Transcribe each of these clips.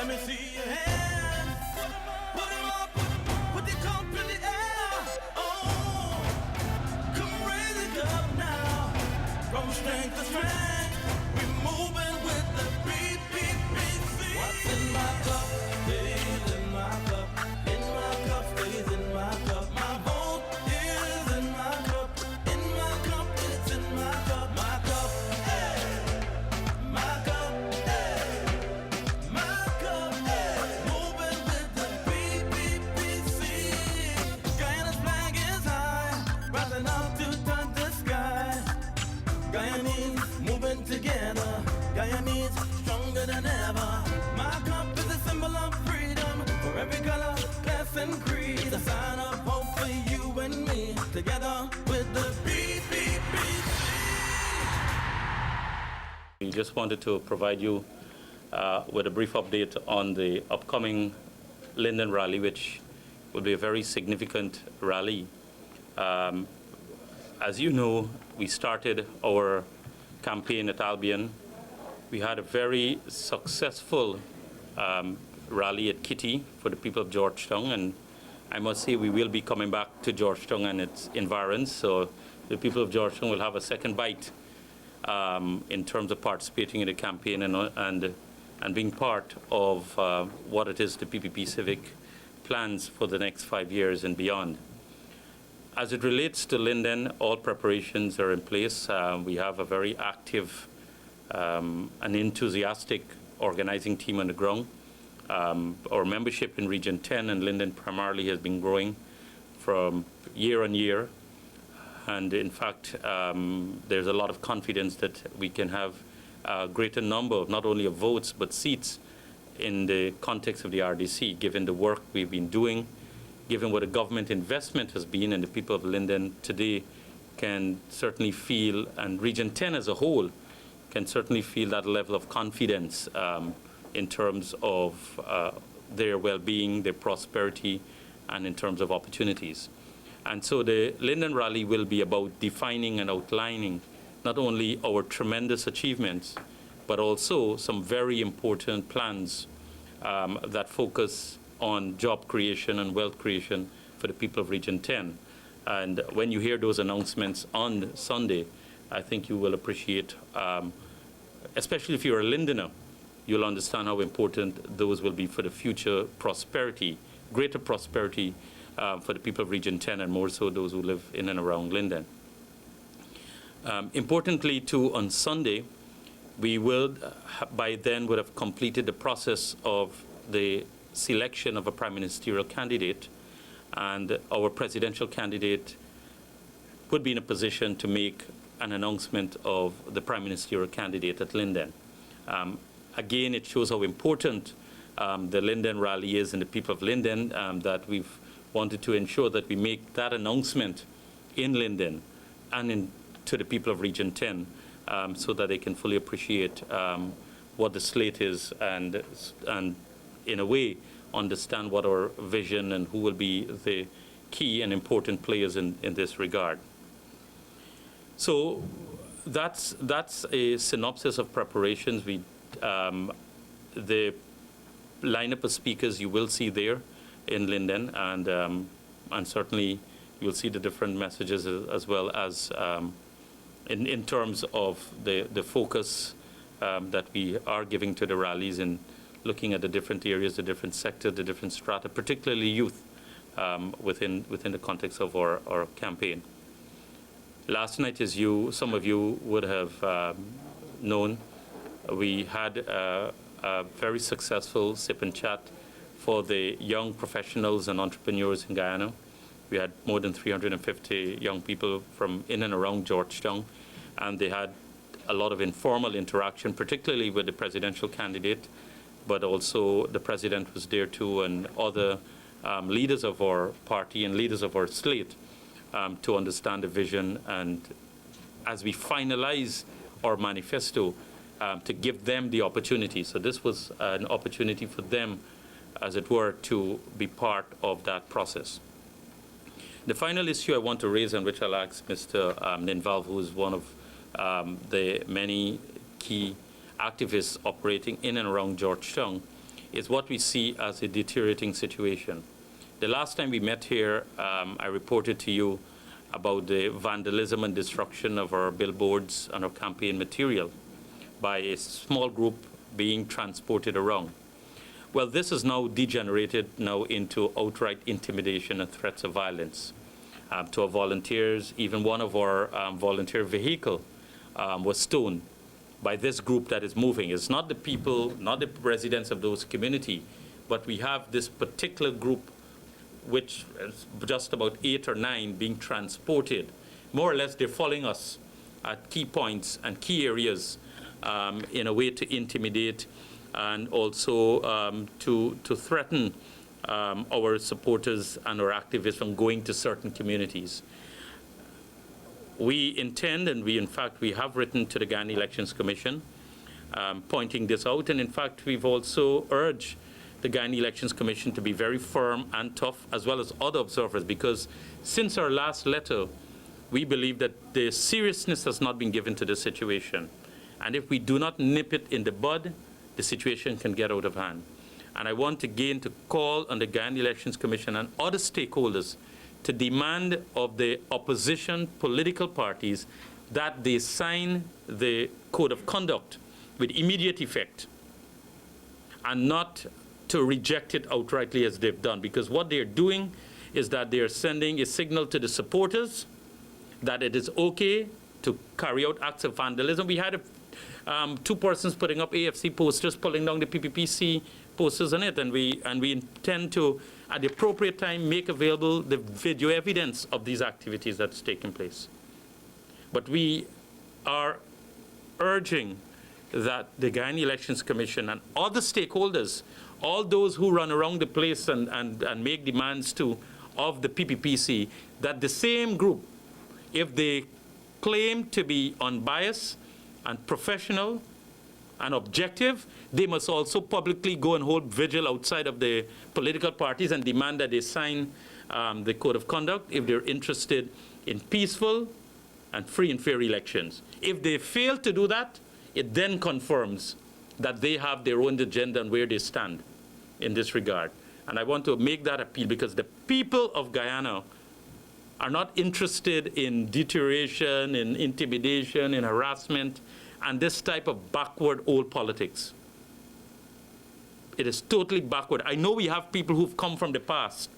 Let me see your hands. Put 'em up, put the cup in the air. Oh, come raise it up now. From strength to strength, we're moving with the PPPC. What's in my cup stays in my cup. In my cup stays in my cup. My vote is in my cup. In my cup, it's in my cup. My cup, hey. My cup, hey. My cup, hey. Moving with the PPPC. Guyana's flag is high, rising up to touch the sky. Guyanese moving together. Guyanese stronger than ever. My cup is a symbol of freedom for every color, class, and creed. A sign of hope for you and me. Together with the PPPC. We just wanted to provide you with a brief update on the upcoming Linden rally, which will be a very significant rally. As you know, we started our campaign at Albion. We had a very successful rally at Kitty for the people of Georgetown, and I must say we will be coming back to Georgetown and its environs, so the people of Georgetown will have a second bite in terms of participating in the campaign and being part of what it is the PPP Civic plans for the next 5 years and beyond. As it relates to Linden, all preparations are in place. We have a very active and enthusiastic organizing team on the ground. Our membership in Region 10 and Linden primarily has been growing from year on year. And in fact, there's a lot of confidence that we can have a greater number, not only of votes, but seats in the context of the RDC, given the work we've been doing, given what the government investment has been, and the people of Linden today can certainly feel, and Region 10 as a whole can certainly feel that level of confidence in terms of their well-being, their prosperity, and in terms of opportunities. And so the Linden Rally will be about defining and outlining not only our tremendous achievements, but also some very important plans that focus on job creation and wealth creation for the people of Region 10. And when you hear those announcements on Sunday, I think you will appreciate, especially if you're a Lindener, you'll understand how important those will be for the future prosperity, greater prosperity for the people of Region 10, and more so those who live in and around Linden. Importantly, too, on Sunday, we will, by then, would have completed the process of the selection of a prime ministerial candidate, and our presidential candidate would be in a position to make an announcement of the prime ministerial candidate at Linden. Again, it shows how important the Linden rally is and the people of Linden, that we've wanted to ensure that we make that announcement in Linden and to the people of Region 10 so that they can fully appreciate what the slate is and in a way understand what our vision and who will be the key and important players in this regard. So that's a synopsis of preparations. The lineup of speakers you will see there in Linden, and certainly you'll see the different messages as well as in terms of the focus that we are giving to the rallies and looking at the different areas, the different sectors, the different strata, particularly youth within the context of our campaign. Last night, as some of you would have known, we had a very successful sip and chat for the young professionals and entrepreneurs in Guyana. We had more than 350 young people from in and around Georgetown, and they had a lot of informal interaction, particularly with the presidential candidate, but also the president was there too, and other leaders of our party and leaders of our slate to understand the vision, and as we finalize our manifesto, to give them the opportunity. So this was an opportunity for them, as it were, to be part of that process. The final issue I want to raise, and which I'll ask Mr. Ninval, who is one of the many key activists operating in and around Georgetown, is what we see as a deteriorating situation. The last time we met here, I reported to you about the vandalism and destruction of our billboards and our campaign material by a small group being transported around. Well, this has now degenerated now into outright intimidation and threats of violence to our volunteers. Even one of our volunteer vehicle was stoned by this group that is moving. It's not the people, not the residents of those community, but we have this particular group, which is just about 8 or 9 being transported. More or less, they're following us at key points and key areas in a way to intimidate and also to threaten our supporters and our activists from going to certain communities. We intend, and we have written to the Ghana Elections Commission pointing this out, and in fact we've also urged the Ghana Elections Commission to be very firm and tough, as well as other observers, because since our last letter, we believe that the seriousness has not been given to the situation. And if we do not nip it in the bud, the situation can get out of hand. And I want again to call on the Ghana Elections Commission and other stakeholders to demand of the opposition political parties that they sign the code of conduct with immediate effect and not to reject it outrightly as they've done, because what they're doing is that they're sending a signal to the supporters that it is okay to carry out acts of vandalism. We had 2 persons putting up AFC posters, pulling down the PPPC posters on it, and we intend to, at the appropriate time, make available the video evidence of these activities that's taking place. But we are urging that the Ghana Elections Commission and other stakeholders, all those who run around the place and make demands of the PPPC, that the same group, if they claim to be unbiased and professional and objective, they must also publicly go and hold vigil outside of the political parties and demand that they sign the code of conduct if they're interested in peaceful and free and fair elections. If they fail to do that, it then confirms that they have their own agenda and where they stand in this regard. And I want to make that appeal, because the people of Guyana are not interested in deterioration, in intimidation, in harassment, and this type of backward old politics. It is totally backward. I know we have people who've come from the past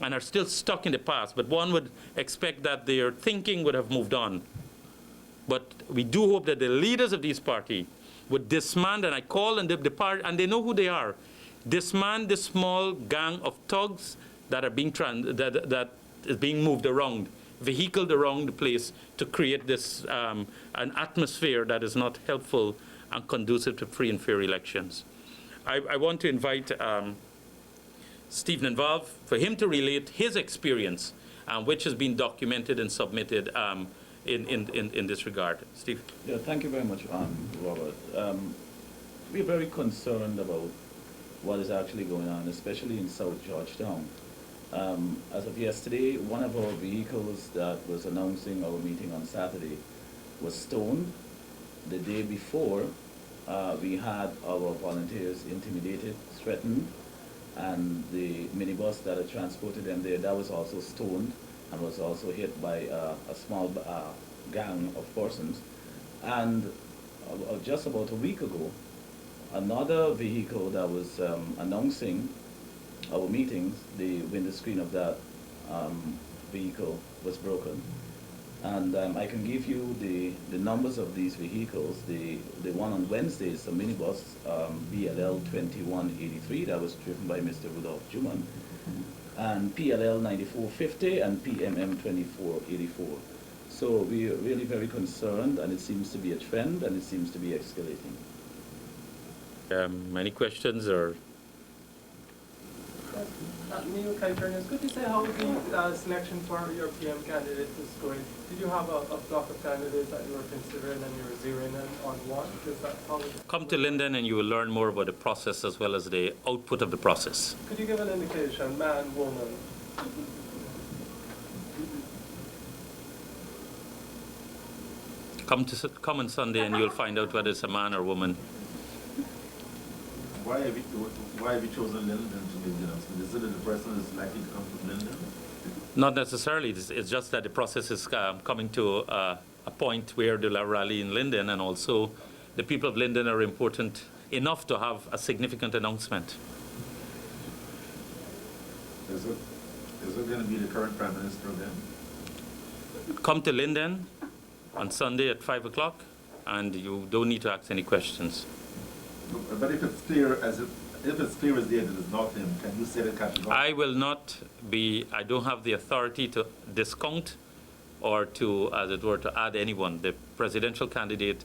and are still stuck in the past, but one would expect that their thinking would have moved on. But we do hope that the leaders of these parties would disband, and I call on the party, and they know who they are, disband the small gang of thugs that are being that is being moved around, vehicled around the place to create this an atmosphere that is not helpful and conducive to free and fair elections. I want to invite Stephen involved for him to relate his experience, which has been documented and submitted in this regard. Steve. Yeah, thank you very much, Robert. We're very concerned about what is actually going on, especially in South Georgetown. As of yesterday, one of our vehicles that was announcing our meeting on Saturday was stoned. The day before, we had our volunteers intimidated, threatened, and the minibus that had transported them there, that was also stoned and was also hit by a small gang of persons. And just about a week ago, another vehicle that was announcing our meetings, the window screen of that vehicle was broken. And I can give you the numbers of these vehicles. The one on Wednesday is a minibus, BLL 2183, that was driven by Mr. Rudolph Juman, and PLL 9450 and PMM 2484. So we're really very concerned, and it seems to be a trend, and it seems to be escalating. Any questions or? Neil Kaiturnius, could you say how the selection for your PM candidate is going? Did you have a block of candidates that you were considering and you were zeroing in on one? Is that how Come to Linden and you will learn more about the process as well as the output of the process. Could you give an indication, man, woman? Come on Sunday and you'll find out whether it's a man or woman. Why have you chosen Linden to be the announcement? Is it that the person is likely to come from Linden? Not necessarily. It's just that the process is coming to a point where they'll rally in Linden, and also the people of Linden are important enough to have a significant announcement. Is it going to be the current Prime Minister again? Come to Linden on Sunday at 5 o'clock, and you don't need to ask any questions. But if it's clear as day that it's not him, can you say that categorically? I will not be, I don't have the authority to discount or to, as it were, to add anyone. The presidential candidate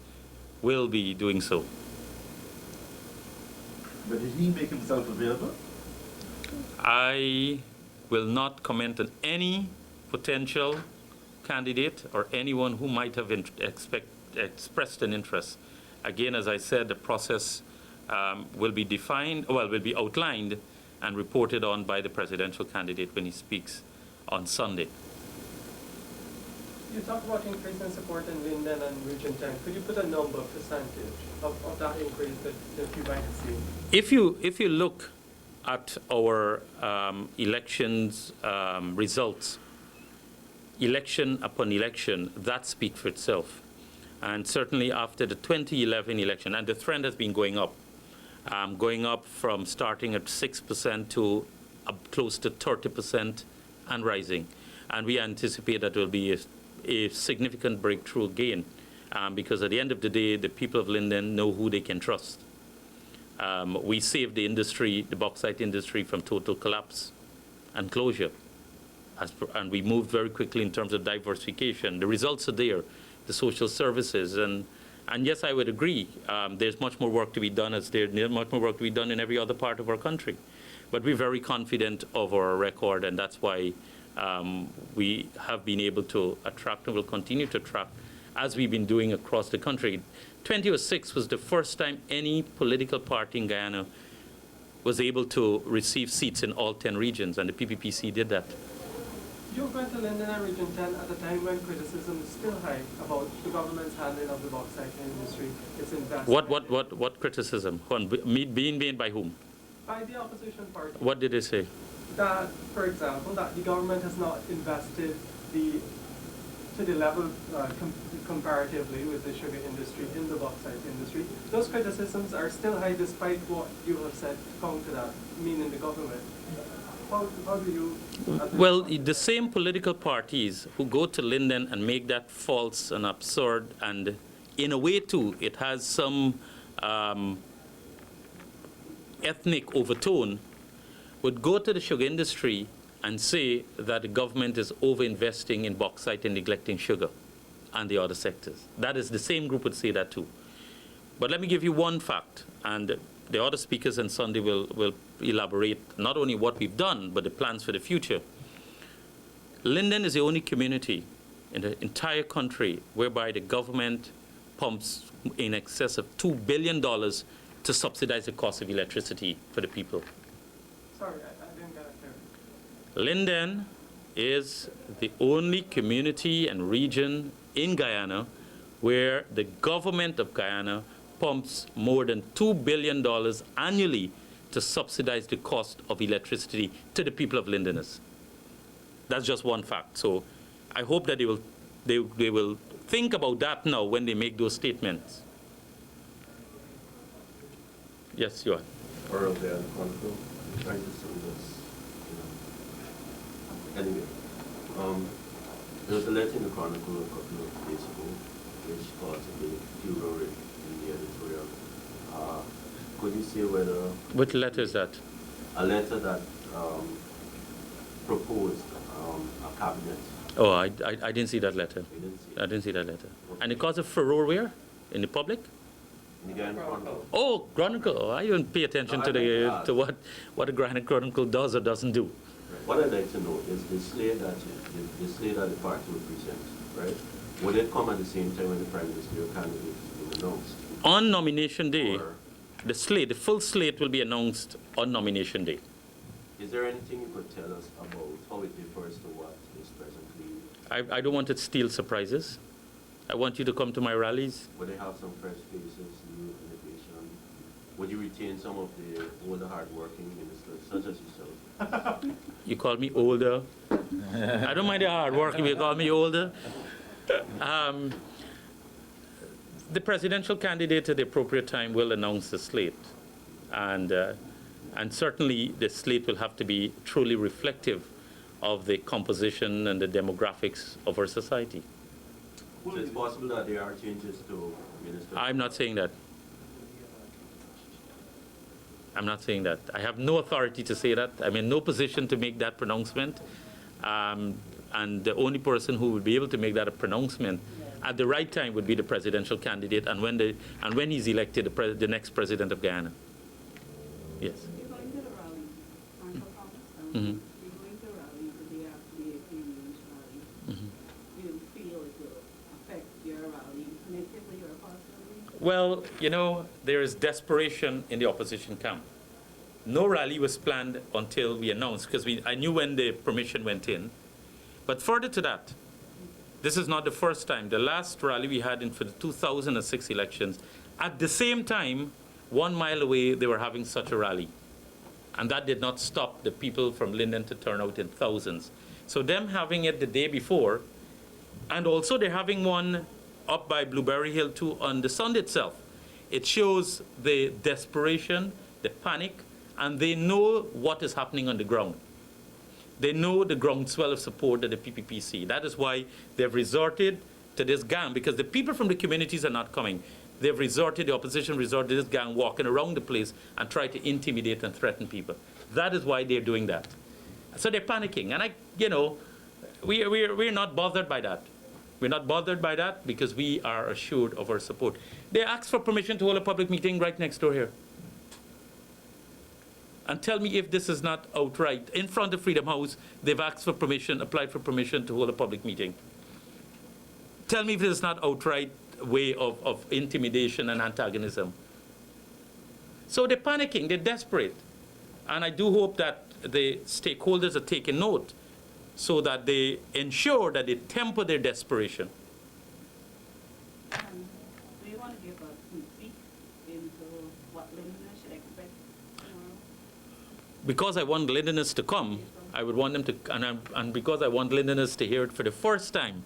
will be doing so. But did he make himself available? I will not comment on any potential candidate or anyone who might have expressed an interest. Again, as I said, the process will be will be outlined and reported on by the presidential candidate when he speaks on Sunday. You talked about increasing support in Linden and Region 10. Could you put a number, percentage of that increase that you might have seen? If you look at our elections results, election upon election, that speaks for itself. And certainly after the 2011 election, and the trend has been going up from starting at 6% to close to 30% and rising. And we anticipate that will be a significant breakthrough again, because at the end of the day, the people of Linden know who they can trust. We saved the industry, the bauxite industry, from total collapse and closure. And we moved very quickly in terms of diversification. The results are there, the social services. And yes, I would agree, there's much more work to be done, as there's much more work to be done in every other part of our country. But we're very confident of our record, and that's why we have been able to attract and will continue to attract, as we've been doing across the country. 2006 was the first time any political party in Guyana was able to receive seats in all 10 regions, and the PPPC did that. You went to Linden and Region 10 at a time when criticism is still high about the government's handling of the bauxite industry, its investment. What criticism? Being made by whom? By the opposition party. What did they say? That, for example, that the government has not invested to the level comparatively with the sugar industry in the bauxite industry. Those criticisms are still high despite what you have said to counter that, meaning the government. How do you... Well, the same political parties who go to Linden and make that false and absurd, and in a way too, it has some ethnic overtone, would go to the sugar industry and say that the government is over-investing in bauxite and neglecting sugar and the other sectors. That is, the same group would say that too. But let me give you one fact, and the other speakers on Sunday will elaborate not only what we've done, but the plans for the future. Linden is the only community in the entire country whereby the government pumps in excess of $2 billion to subsidize the cost of electricity for the people. Sorry, I didn't get it clear. Linden is the only community and region in Guyana where the government of Guyana pumps more than $2 billion annually to subsidize the cost of electricity to the people of Lindeners. That's just one fact. So I hope that they will think about that now when they make those statements. Yes, you are. Or of the Chronicle, trying to sum this, Anyway, there was a letter in the Chronicle a couple of days ago which caused a big furor in the editorial. Could you say whether... What letter is that? A letter that proposed a cabinet. Oh, I didn't see that letter. You didn't see it? I didn't see that letter. Okay. And it caused a furor where? In the public? In the Guyana Chronicle. Oh, Chronicle. Oh, I don't pay attention to what the Guyana Chronicle does or doesn't do. Right. What I'd like to know is the slate that the party would present, right? Would it come at the same time when the Prime Ministerial candidate is being announced? On nomination day, Or the full slate will be announced on nomination day. is there anything you could tell us about how it differs to what is presently? I don't want to steal surprises. I want you to come to my rallies. Would they have some fresh faces, new innovation? would you retain some of the older hard-working ministers, such as yourself? You call me older. I don't mind the hard work if you call me older. The presidential candidate at the appropriate time will announce the slate. And certainly the slate will have to be truly reflective of the composition and the demographics of our society. So it's possible that there are changes to ministers? I'm not saying that. I'm not saying that. I have no authority to say that. I'm in no position to make that pronouncement. And the only person who would be able to make that a pronouncement at the right time would be the presidential candidate, and when he's elected, the next president of Guyana. Yes. You're going to the rally, Uncle Thomas. Mm-hmm. You're going to the rally the day after the Canadian rally. Mm-hmm. Do you feel it will affect your rally negatively or positively? Well, you know, there is desperation in the opposition camp. No rally was planned until we announced, because I knew when the permission went in. But further to that, this is not the first time. The last rally we had for the 2006 elections, at the same time, 1 mile away, they were having such a rally. And that did not stop the people from Linden to turn out in thousands. So them having it the day before, and also they're having one up by Blueberry Hill too on the Sunday itself. It shows the desperation, the panic, and they know what is happening on the ground. They know the groundswell of support at the PPPC. That is why they've resorted to this gang, because the people from the communities are not coming. They've the opposition resorted to this gang walking around the place and try to intimidate and threaten people. That is why they're doing that. So they're panicking. And we're not bothered by that. We're not bothered by that because we are assured of our support. They asked for permission to hold a public meeting right next door here. And tell me if this is not outright. In front of Freedom House, they've asked for permission, applied for permission to hold a public meeting. Tell me if this is not outright way of intimidation and antagonism. So they're panicking, they're desperate. And I do hope that the stakeholders are taking note so that they ensure that they temper their desperation. Do you want to give a sneak peek into what listeners should expect tomorrow? Because I want Londoners to come, I would want them to, and because I want Londoners to hear it for the first time,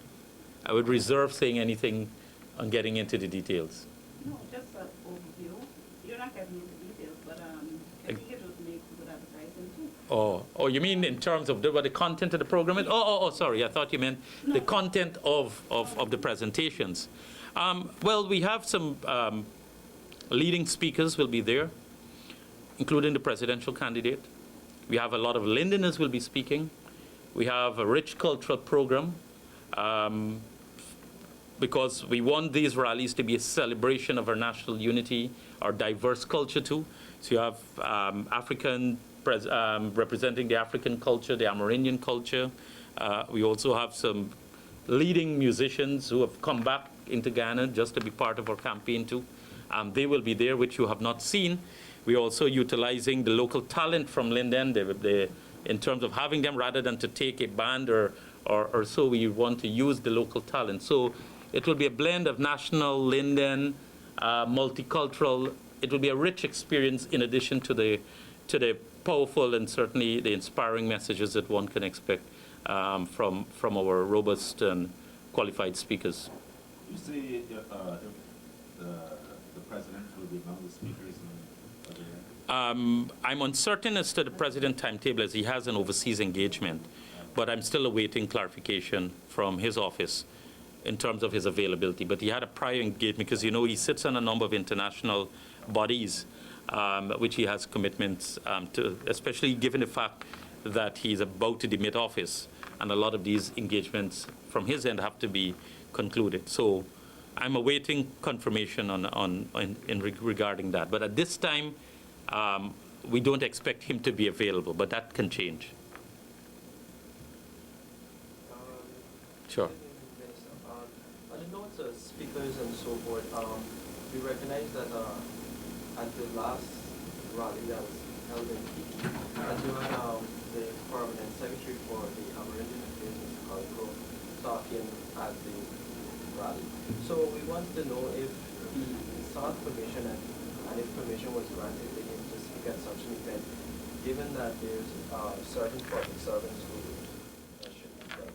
I would reserve saying anything on getting into the details. No, just an overview. You're not getting into details, but I think it would make good advertising too. Oh, you mean in terms of what the content of the program is? Sorry, I thought you meant the content of the presentations. Well, we have some leading speakers will be there, including the presidential candidate. We have a lot of Londoners will be speaking. We have a rich cultural program because we want these rallies to be a celebration of our national unity, our diverse culture too. So you have African representing the African culture, the Amerindian culture. We also have some leading musicians who have come back into Ghana just to be part of our campaign too. They will be there, which you have not seen. We're also utilizing the local talent from Linden in terms of having them rather than to take a band or so. We want to use the local talent. So it will be a blend of national, Linden, multicultural. It will be a rich experience in addition to the powerful and certainly the inspiring messages that one can expect from our robust and qualified speakers. You say if the president will be among the speakers of the I'm uncertain as to the president timetable as he has an overseas engagement, but I'm still awaiting clarification from his office in terms of his availability. But he had a prior engagement because, you know, he sits on a number of international bodies which he has commitments to, especially given the fact that he's about to demit office, and a lot of these engagements from his end have to be concluded. So I'm awaiting confirmation regarding that. But at this time, we don't expect him to be available, but that can change. Sure. On the notes of speakers and so forth, we recognize that at the last rally that was held in Kiki, that you had the permanent secretary for the Amerindian Affairs, Mr. Calico, talking at the rally. So we wanted to know if he sought permission and and if permission was granted for him to speak at such an event, given that there's certain public servants who should be done?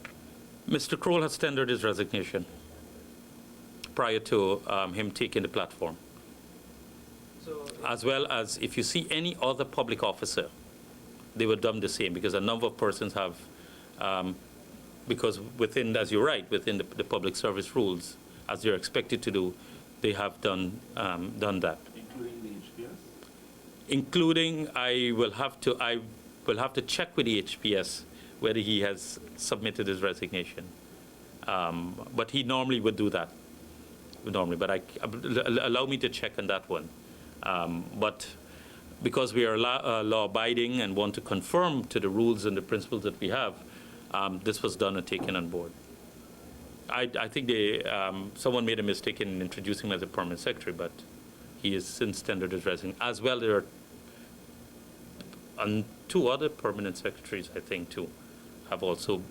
Mr. Kroll has tendered his resignation prior to him taking the platform. So, As well as if you see any other public officer, they would done the same, because a number of persons have, because within, as you're right, within the public service rules, as they're expected to do, they have done that. Including the HPS? Including, I will have to check with the HPS whether he has submitted his resignation. But he normally would do that. But allow me to check on that one. But because we are law-abiding and want to conform to the rules and the principles that we have, this was done and taken on board. I think someone made a mistake in introducing him as a permanent secretary, but he has since tendered his resignation. As well, there are 2 other permanent secretaries, I think, too, have also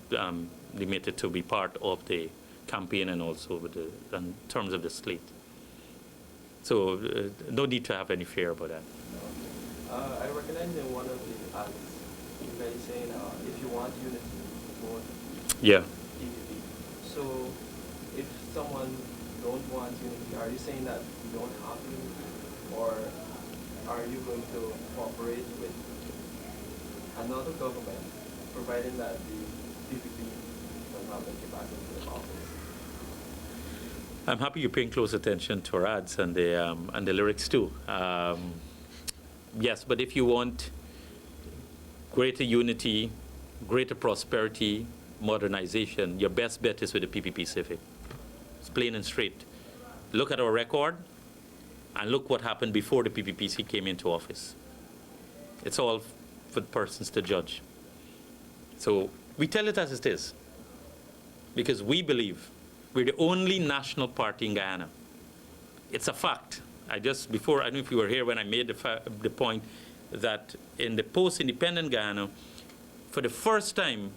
limited to be part of the campaign and also with in terms of the slate. So no need to have any fear about that. I recognize in one of the ads, you guys saying, if you want unity, vote Yeah. PPP. So if someone don't want unity, are you saying that you don't have unity? Or are you going to cooperate with another government, providing that the PPP does not make it back into the office? I'm happy you're paying close attention to our ads and the lyrics too. Yes, but if you want greater unity, greater prosperity, modernization, your best bet is with the PPPC. It's plain and straight. Look at our record and look what happened before the PPPC came into office. It's all for the persons to judge. So we tell it as it is, because we believe we're the only national party in Guyana. It's a fact. I don't know if you were here when I made the point that in the post-independent Guyana, for the first time,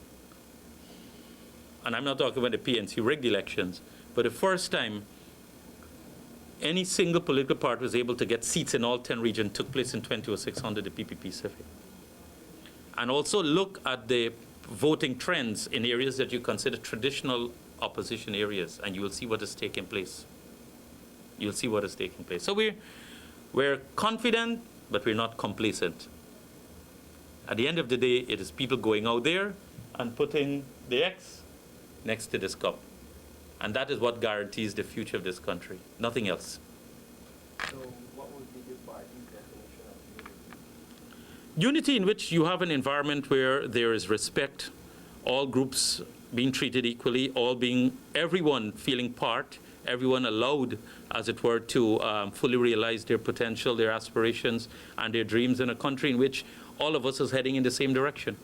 and I'm not talking about the PNC rigged elections, for the first time, any single political party was able to get seats in all 10 regions. Took place in 2006 under the PPPC. And also look at the voting trends in areas that you consider traditional opposition areas, and you will see what is taking place. You'll see what is taking place. So we're confident, but we're not complacent. At the end of the day, it is people going out there and putting the X next to this cup. And that is what guarantees the future of this country. Nothing else. So what would be the party's definition of unity? Unity in which you have an environment where there is respect, all groups being treated equally, everyone feeling part, everyone allowed, as it were, to fully realize their potential, their aspirations, and their dreams in a country in which all of us is heading in the same direction,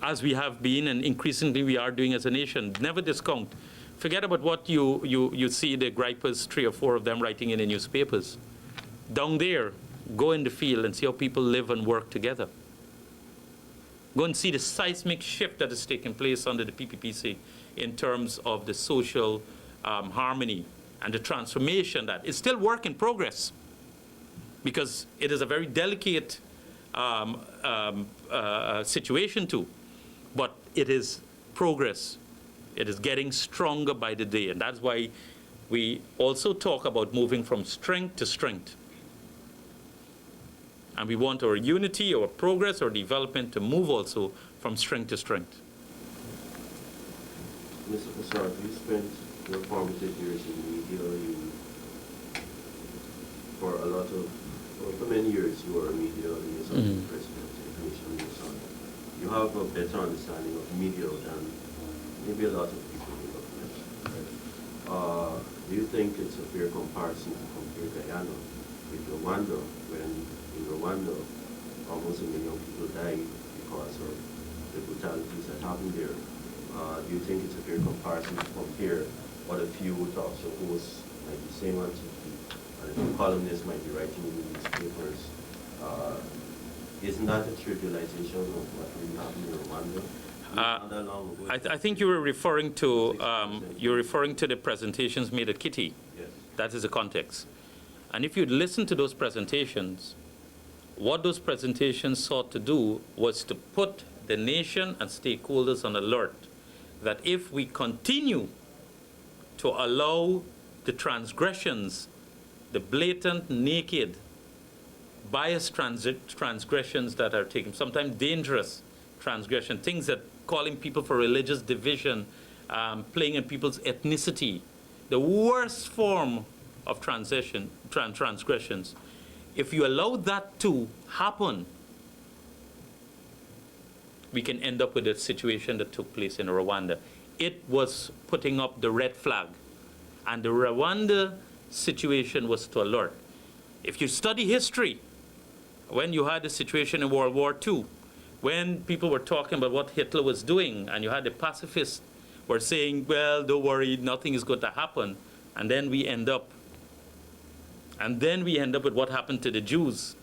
as we have been and increasingly we are doing as a nation. Never discount. Forget about what you see the gripers, 3 or 4 of them writing in the newspapers. Down there, go in the field and see how people live and work together. Go and see the seismic shift that is taking place under the PPPC in terms of the social harmony and the transformation that is still work in progress, because it is a very delicate situation too, but it is progress. It is getting stronger by the day, and that's why we also talk about moving from strength to strength. And we want our unity, our progress, our development to move also from strength to strength. Mr. Passard, you spent your formative years in media. For many years you were a media liaison president, information liaison. You have a better understanding of media than maybe a lot of people in government. Do you think it's a fair comparison to compare Guyana with Rwanda, when in Rwanda almost 1 million people died because of the brutalities that happened there? Do you think it's a fair comparison to compare what a few talk show hosts might be saying on TV, and a few columnists might be writing in the newspapers? Isn't that a trivialization of what really happened in Rwanda? I think you were referring to the presentations made at Kitty. Yes. That is the context. And if you'd listen to those presentations, what those presentations sought to do was to put the nation and stakeholders on alert that if we continue to allow the transgressions, the blatant, naked, biased transgressions that are taken, sometimes dangerous transgression, things that calling people for religious division, playing in people's ethnicity, the worst form of transgressions. If you allow that to happen, we can end up with a situation that took place in Rwanda. It was putting up the red flag. And the Rwanda situation was to alert. If you study history, when you had the situation in World War II, when people were talking about what Hitler was doing, and you had the pacifists were saying, well, don't worry, nothing is going to happen. And then we end up with what happened to the Jews.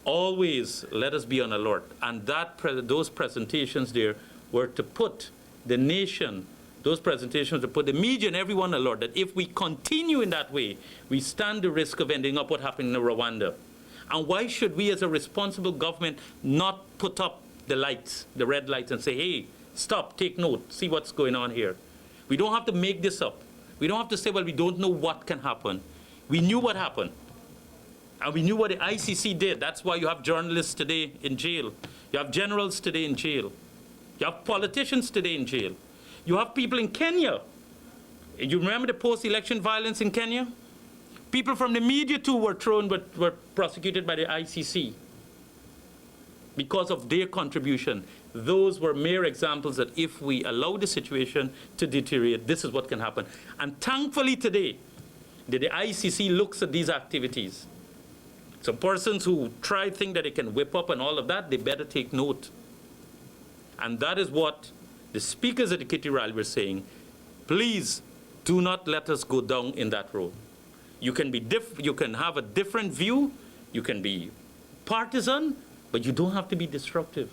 Always let us be on alert. And those presentations there were to put the nation, those presentations to put the media and everyone on alert that if we continue in that way, we stand the risk of ending up what happened in Rwanda. And why should we as a responsible government not put up the lights, the red lights, and say, hey, stop, take note, see what's going on here. We don't have to make this up. We don't have to say, well, we don't know what can happen. We knew what happened. And we knew what the ICC did. That's why you have journalists today in jail. You have generals today in jail. You have politicians today in jail. You have people in Kenya. You remember the post-election violence in Kenya? People from the media too were prosecuted by the ICC because of their contribution. Those were mere examples that if we allow the situation to deteriorate, this is what can happen. And thankfully today, the ICC looks at these activities. So persons who think that they can whip up and all of that, they better take note. And that is what the speakers at the Kitty Rally were saying. Please do not let us go down in that road. You can you can have a different view, you can be partisan, but you don't have to be disruptive.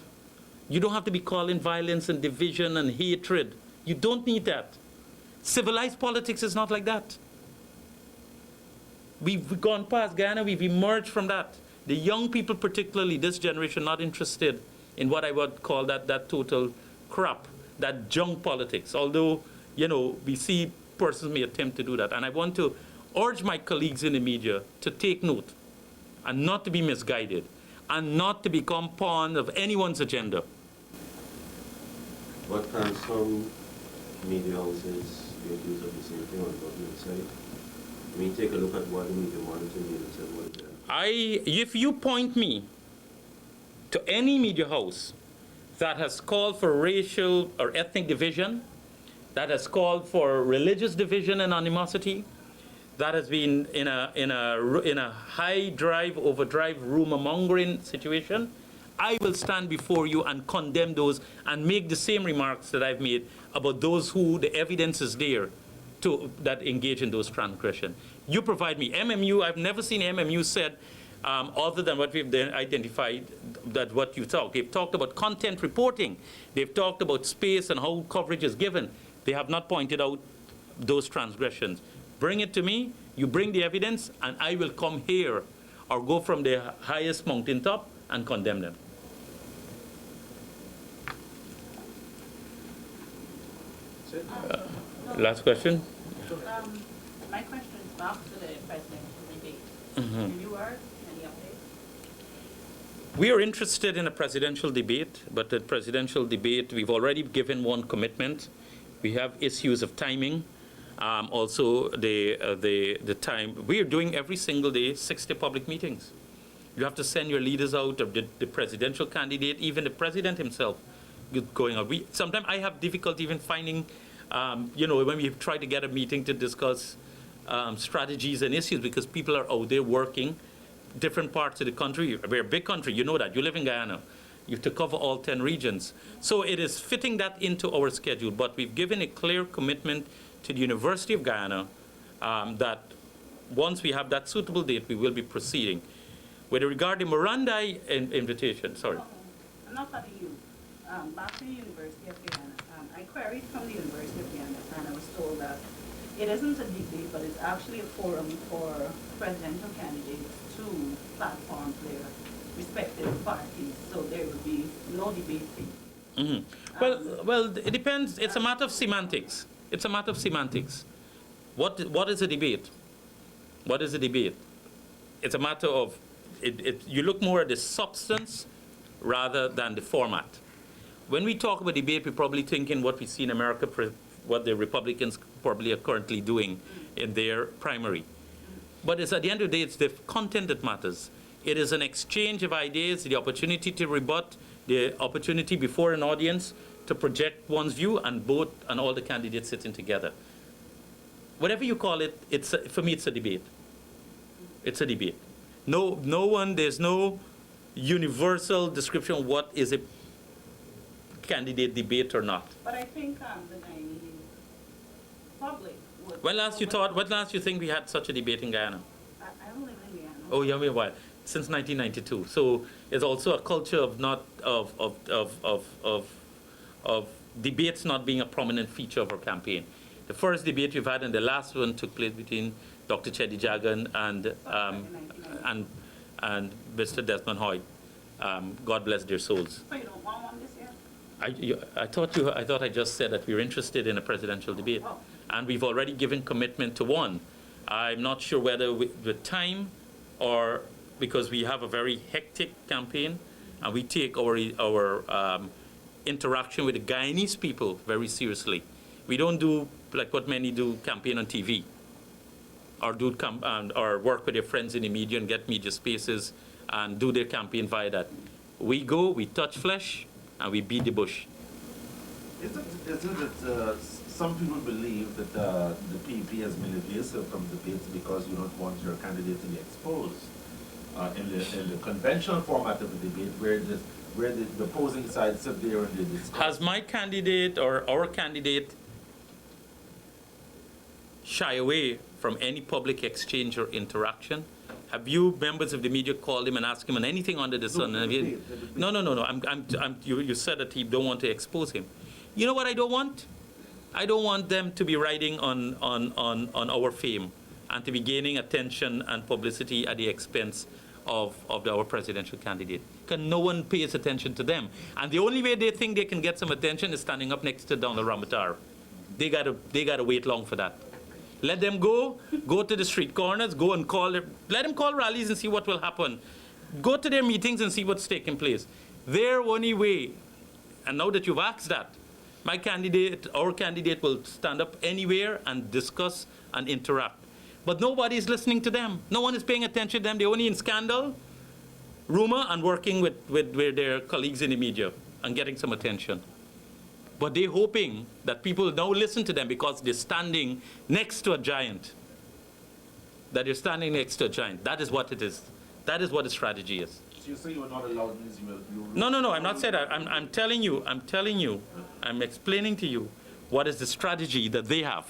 You don't have to be calling violence and division and hatred. You don't need that. Civilized politics is not like that. We've gone past Ghana, we've emerged from that. The young people, particularly this generation, not interested in what I would call that total crap, that junk politics. Although, we see persons may attempt to do that. And I want to urge my colleagues in the media to take note and not to be misguided and not to become pawn of anyone's agenda. But can some media houses be accused of the same thing on the government side? I mean, take a look at what the media monitoring units and what If you point me to any media house that has called for racial or ethnic division, that has called for religious division and animosity, that has been in a high drive, overdrive, rumor-mongering situation, I will stand before you and condemn those and make the same remarks that I've made about those who the evidence is there that engage in those transgressions. You provide me. MMU, I've never seen MMU said, other than what we've identified, that what you talk. They've talked about content reporting. They've talked about space and how coverage is given. They have not pointed out those transgressions. Bring it to me, you bring the evidence, and I will come here or go from the highest mountaintop and condemn them. Last question? My question is back to the presidential debate. Mm-hmm. You heard any updates? We are interested in a presidential debate, but the presidential debate, we've already given one commitment. We have issues of timing. Also, the time. We are doing every single day 60 public meetings. You have to send your leaders out, or the presidential candidate, even the president himself, going out. Sometimes I have difficulty even finding, when we try to get a meeting to discuss strategies and issues, because people are out there working, different parts of the country. We're a big country, you know that. You live in Guyana. You have to cover all 10 regions. So it is fitting that into our schedule, but we've given a clear commitment to the University of Guyana that once we have that suitable date, we will be proceeding. With regard to Morandai invitation, sorry. I'm not talking to you. Back to the University of Guyana. I queried from the University of Guyana, and I was told that it isn't a debate, but it's actually a forum for presidential candidates to platform their respective parties. So there will be no debate. Well, it depends. It's a matter of semantics. It's a matter of semantics. What is a debate? What is a debate? It's a matter of, you look more at the substance rather than the format. When we talk about debate, we're probably thinking what we see in America, what the Republicans probably are currently doing in their primary. But it's, at the end of the day, it's the content that matters. It is an exchange of ideas, the opportunity to rebut, the opportunity before an audience to project one's view, and all the candidates sitting together. Whatever you call it, for me, it's a debate. It's a debate. There's no universal description of what is a candidate debate or not. But I think the Guyanese public would... When last you think we had such a debate in Guyana? I don't live in Guyana. Oh, yeah, why? Since 1992. So it's also a culture of debates not being a prominent feature of our campaign. The first debate we've had and the last one took place between Dr. Chedi Jagan and Mr. Desmond Hoy. God bless their souls. So you don't want one this year? I thought I just said that we're interested in a presidential debate, Oh. and we've already given commitment to one. I'm not sure whether with time or because we have a very hectic campaign, and we take our interaction with the Guyanese people very seriously. We don't do like what many do, campaign on TV, or work with their friends in the media and get media spaces and do their campaign via that. We go, we touch flesh, and we beat the bush. Isn't it some people believe that the PPP has been evasive from debates because you don't want your candidate to be exposed? In the conventional format of the debate, where the opposing side sit there and they discuss. Has my candidate or our candidate shy away from any public exchange or interaction? Have you, members of the media, called him and asked him on anything under the sun? No. You said that you don't want to expose him. You know what I don't want? I don't want them to be riding on our fame and to be gaining attention and publicity at the expense of our presidential candidate. Because no one pays attention to them. And the only way they think they can get some attention is standing up next to Donald Ramotar. They gotta wait long for that. Let them go to the street corners, go and let them call rallies and see what will happen. Go to their meetings and see what's taking place. Their only way, and now that you've asked that, our candidate will stand up anywhere and discuss and interact. But nobody is listening to them. No one is paying attention to them. They're only in scandal, rumor, and working with their colleagues in the media and getting some attention. But they're hoping that people now listen to them because they're standing next to a giant. That they're standing next to a giant. That is what it is. That is what the strategy is. So you say you are not allowed means you will... No, I'm not saying that. I'm telling you, I'm explaining to you what is the strategy that they have.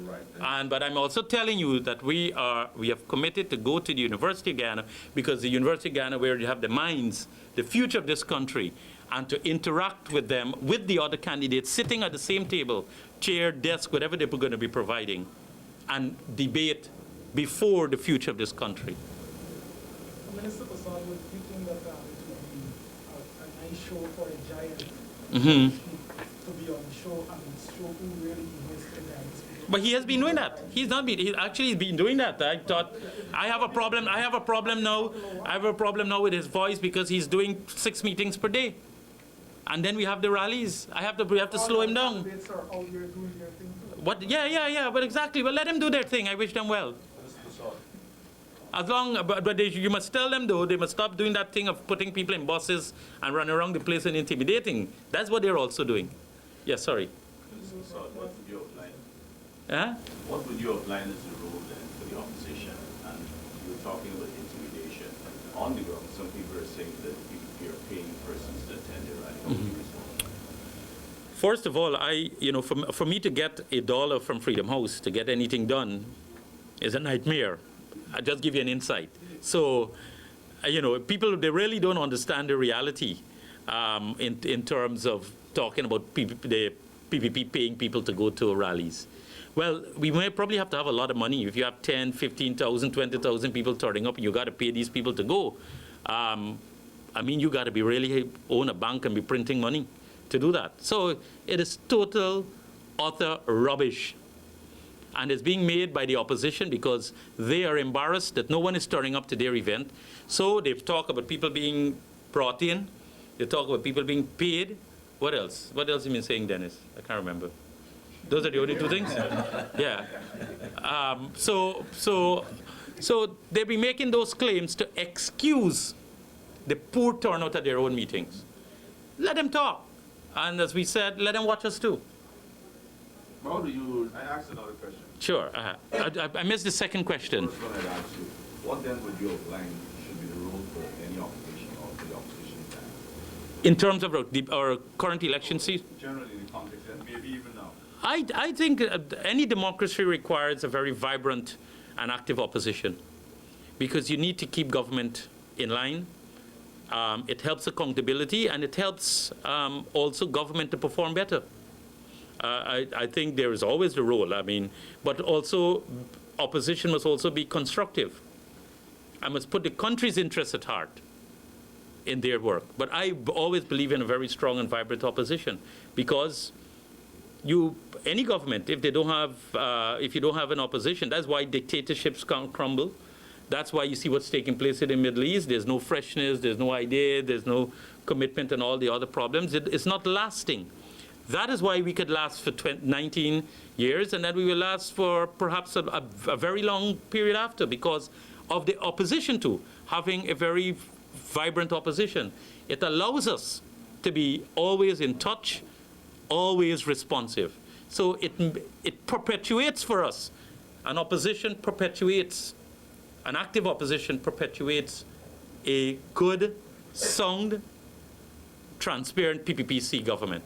Right. But I'm also telling you that we have committed to go to the University of Guyana, because the University of Guyana, where you have the minds, the future of this country, and to interact with them, with the other candidates, sitting at the same table, chair, desk, whatever they're going to be providing, and debate before the future of this country. Minister Prasad, would you think that it would be a nice show for a giant to be on the show and show who really is the giant? But he has been doing that. He's actually been doing that. I thought I have a problem now with his voice because he's doing 6 meetings per day. And then we have the rallies. We have to slow him down. Candidates are out there doing their thing too. What? Yeah. But exactly. Well, let them do their thing. I wish them well. You must tell them though, they must stop doing that thing of putting people in buses and running around the place and intimidating. That's what they're also doing. Yes, sorry. What would you outline? Huh? What would you outline as the role then for the opposition? And you were talking about intimidation. On the ground, some people are saying that you're paying persons to attend your rally. First of all, for me to get $1 from Freedom House to get anything done is a nightmare. I'll just give you an insight. So, people, they really don't understand the reality in terms of talking about the PPP paying people to go to rallies. Well, we may probably have to have a lot of money. If you have 10, 15,000, 20,000 people turning up, you got to pay these people to go. I mean, you got to be really own a bank and be printing money to do that. So it is total, utter rubbish. And it's being made by the opposition because they are embarrassed that no one is turning up to their event. So they've talked about people being brought in. They talk about people being paid. What else? What else have you been saying, Dennis? I can't remember. Those are the only two things? Yeah. So they've been making those claims to excuse the poor turnout at their own meetings. Let them talk. And as we said, let them watch us too. How do you, I asked another question. Sure. I missed the second question. First one I'd ask you, what then would you outline should be the role for any opposition or for the opposition then? In terms of our current election season, Generally in the context, and maybe even now. I think any democracy requires a very vibrant and active opposition because you need to keep government in line. It helps accountability and it helps also government to perform better. I think there is always the role, but also opposition must also be constructive. I must put the country's interests at heart in their work. But I always believe in a very strong and vibrant opposition because any government, if you don't have an opposition, that's why dictatorships can't crumble. That's why you see what's taking place in the Middle East. There's no freshness, there's no idea, there's no commitment and all the other problems. It's not lasting. That is why we could last for 19 years, and then we will last for perhaps a very long period after because of the opposition to having a very vibrant opposition. It allows us to be always in touch, always responsive. So it perpetuates for us. An opposition perpetuates, an active opposition perpetuates a good, sound, transparent PPPC government.